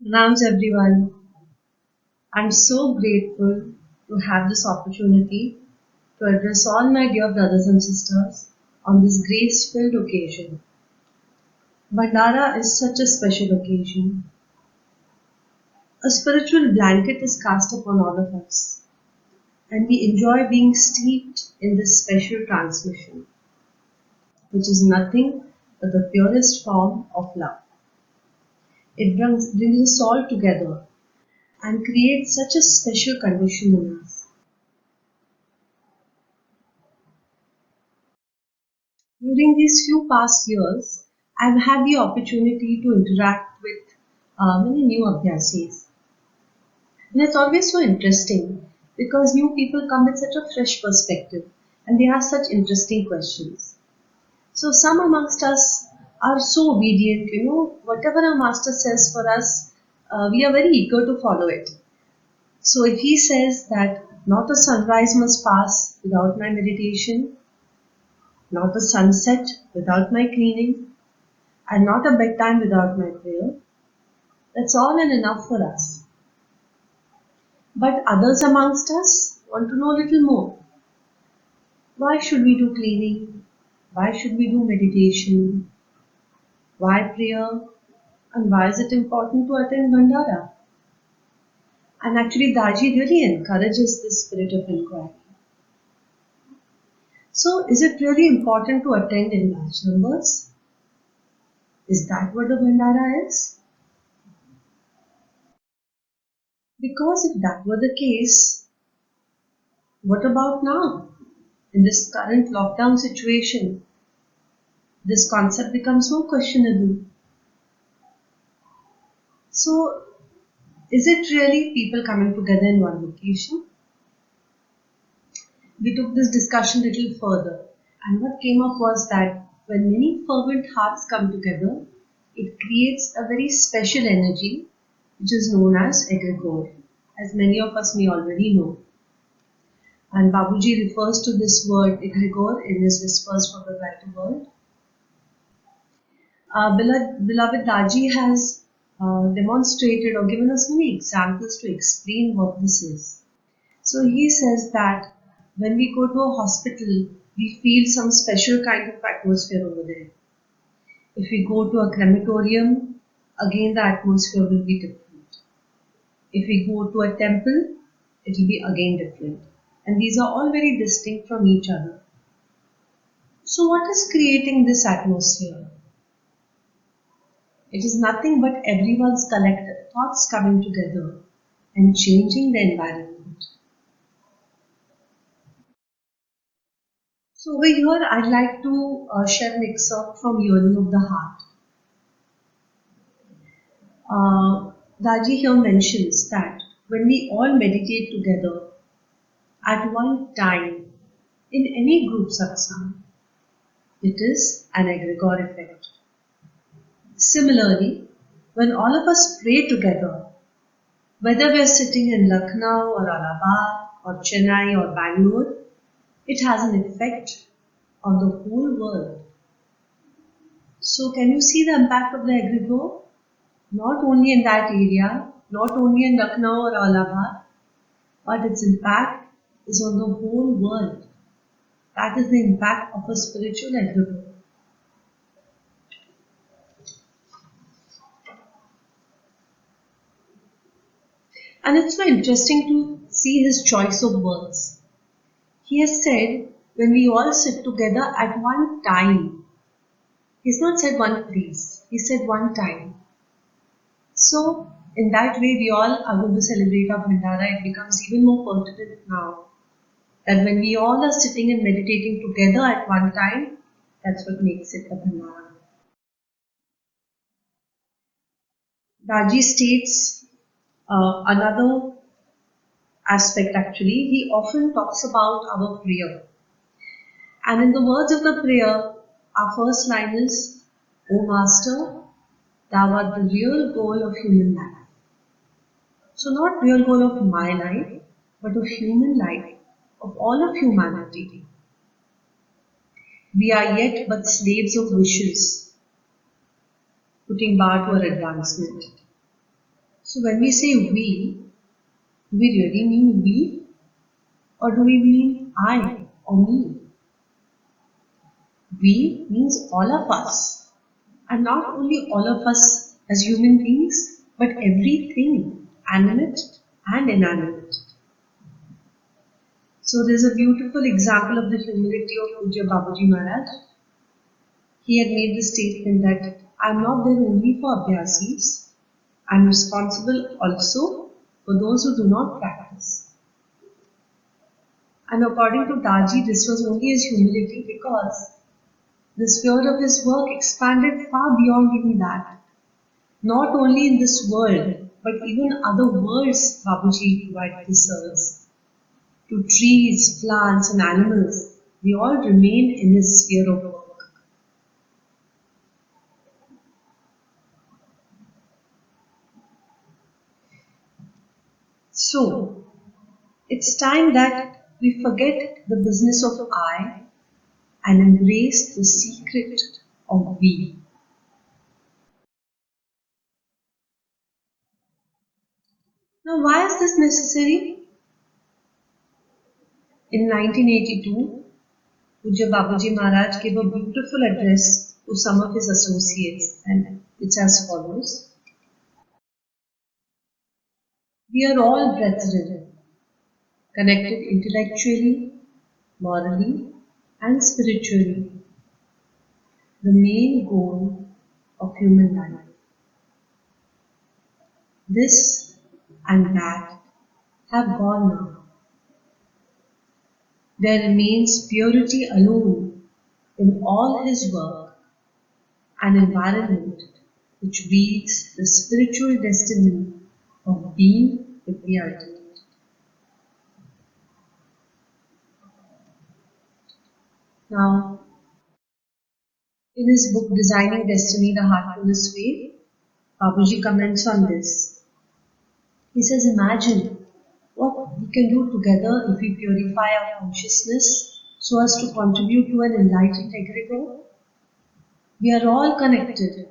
Nams everyone. I'm so grateful to have this opportunity to address all my dear brothers and sisters on this grace-filled occasion. Bhandara is such a special occasion. A spiritual blanket is cast upon all of us, and we enjoy being steeped in this special transmission, which is nothing but the purest form of love. It brings us all together and creates such a special condition in us. During these few past years, I've had the opportunity to interact with many new Abhyasis. And it's always so interesting because new people come with such a fresh perspective and they ask such interesting questions. So some amongst us are so obedient, whatever our master says for us, we are very eager to follow it. So if he says that not a sunrise must pass without my meditation, not a sunset without my cleaning, and not a bedtime without my prayer, that's all and enough for us. But others amongst us want to know a little more. Why should we do cleaning? Why should we do meditation? Why prayer? And why is it important to attend Bhandara? And actually, Daji really encourages this spirit of inquiry. So, is it really important to attend in large numbers? Is that what the Bhandara is? Because if that were the case, what about now? In this current lockdown situation, this concept becomes more questionable. So, is it really people coming together in one location? We took this discussion a little further, and what came up was that when many fervent hearts come together, it creates a very special energy which is known as egregore, as many of us may already know. And Babuji refers to this word egregore in his Whispers for the Brighter World. Beloved Daji has demonstrated or given us many examples to explain what this is. So he says that when we go to a hospital, we feel some special kind of atmosphere over there. If we go to a crematorium, again the atmosphere will be different. If we go to a temple, it will be again different. And these are all very distinct from each other. So what is creating this atmosphere? It is nothing but everyone's collective thoughts coming together and changing the environment. So over here, I'd like to share an excerpt from Yearning of the Heart. Daji here mentions that when we all meditate together at one time in any group satsang, it is an egregore effect. Similarly, when all of us pray together, whether we are sitting in Lucknow or Allahabad or Chennai or Bangalore, it has an effect on the whole world. So can you see the impact of the egregore? Not only in that area, not only in Lucknow or Allahabad, but its impact is on the whole world. That is the impact of a spiritual egregore. And it's so interesting to see his choice of words. He has said, when we all sit together at one time, he's not said one place, he said one time. So, in that way, we all are going to celebrate our Bhandara. It becomes even more pertinent now that when we all are sitting and meditating together at one time, that's what makes it a Bhandara. Daji states another aspect actually. He often talks about our prayer. And in the words of the prayer, our first line is, O Master, thou art the real goal of human life. So not real goal of my life, but of human life, of all of humanity. We are yet but slaves of wishes, putting bar to our advancement. So when we say we, do we really mean we? Or do we mean I or me? We means all of us. And not only all of us as human beings, but everything, animate and inanimate. So there's a beautiful example of the humility of Pujya Babuji Maharaj. He had made the statement that I'm not there only for Abhyasis, I'm responsible also for those who do not practice. And according to Daji, this was only his humility because the sphere of his work expanded far beyond even that. Not only in this world, but even other worlds Babuji provided the service. To trees, plants and animals, they all remain in his sphere of work. So, it's time that we forget the business of I and embrace the secret of we. Now, why is this necessary? In 1982, Pujya Babuji Maharaj gave a beautiful address to some of his associates, and it's as follows. We are all brethren, connected intellectually, morally, and spiritually. The main goal of human life. This and that have gone now. There remains purity alone in all his work, an environment which breathes the spiritual destiny of being with the ultimate. Now, in his book Designing Destiny, The Heartfulness Way, Babuji comments on this. He says, imagine what we can do together if we purify our consciousness so as to contribute to an enlightened egregore. We are all connected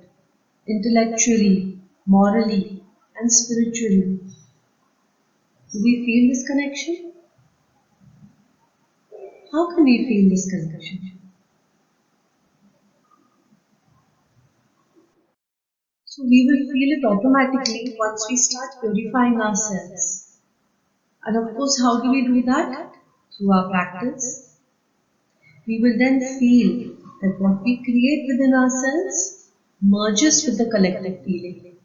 intellectually, morally, and spiritually. Do we feel this connection? How can we feel this connection? So we will feel it automatically once we start purifying ourselves. And of course, how do we do that? Through our practice. We will then feel that what we create within ourselves merges with the collective feeling,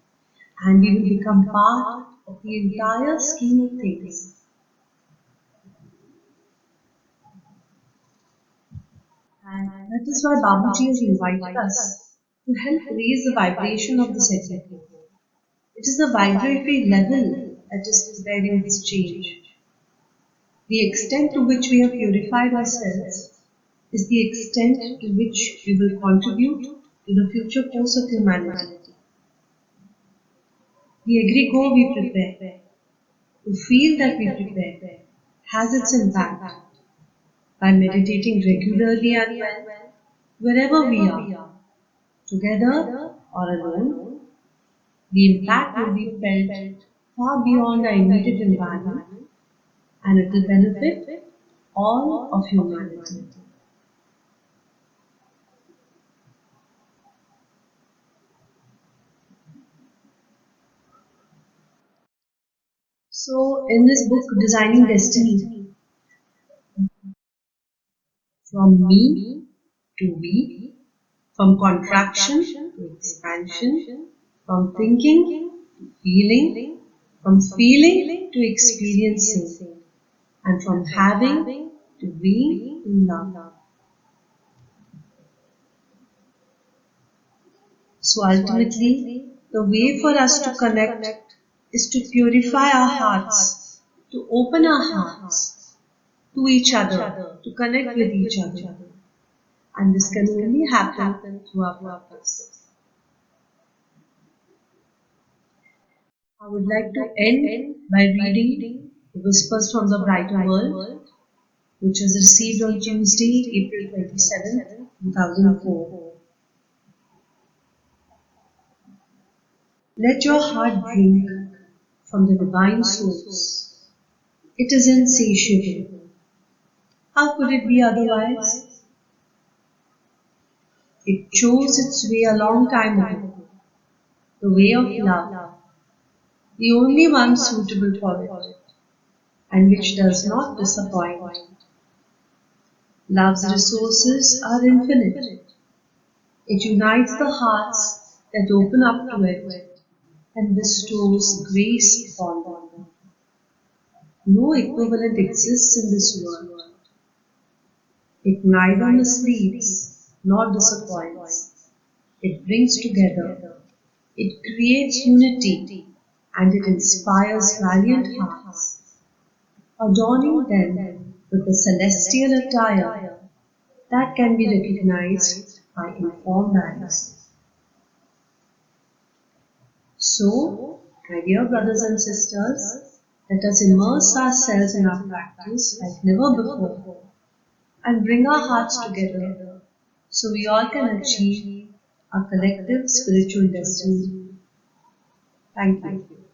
and we will become part of the entire scheme of things. And that is why Babuji has invited us to help raise the vibration of this executive. It is the vibratory level that is preparing this change. The extent to which we have purified ourselves is the extent to which we will contribute to the future course of humanity. The egregore we prepare, to feel that we prepare, has its impact by meditating regularly and well, wherever we are, together or alone. The impact will be felt far beyond our immediate environment, and it will benefit all of humanity. So, in this book, Designing Destiny, from me to we, from contraction to expansion, from thinking to feeling, from feeling to experiencing, and from having to being in love. So ultimately, the way for us to connect is to purify our hearts, to open our hearts to each other, to connect with each other. And this can only happen through our practice. I would like to end by reading Whispers from the Brighter World, which was received on Tuesday, April 27, 2004. Let your heart drink from the divine source. It is insatiable. How could it be otherwise? It chose its way a long time ago, the way of love, the only one suitable for it, and which does not disappoint. Love's resources are infinite. It unites the hearts that open up to it and bestows grace upon them. No equivalent exists in this world. It neither misleads nor disappoints. It brings together. It creates unity and it inspires valiant hearts, adorning them with a celestial attire that can be recognized by informed eyes. So, my dear brothers and sisters, let us immerse ourselves in our practice like never before and bring our hearts together so we all can achieve our collective spiritual destiny. Thank you.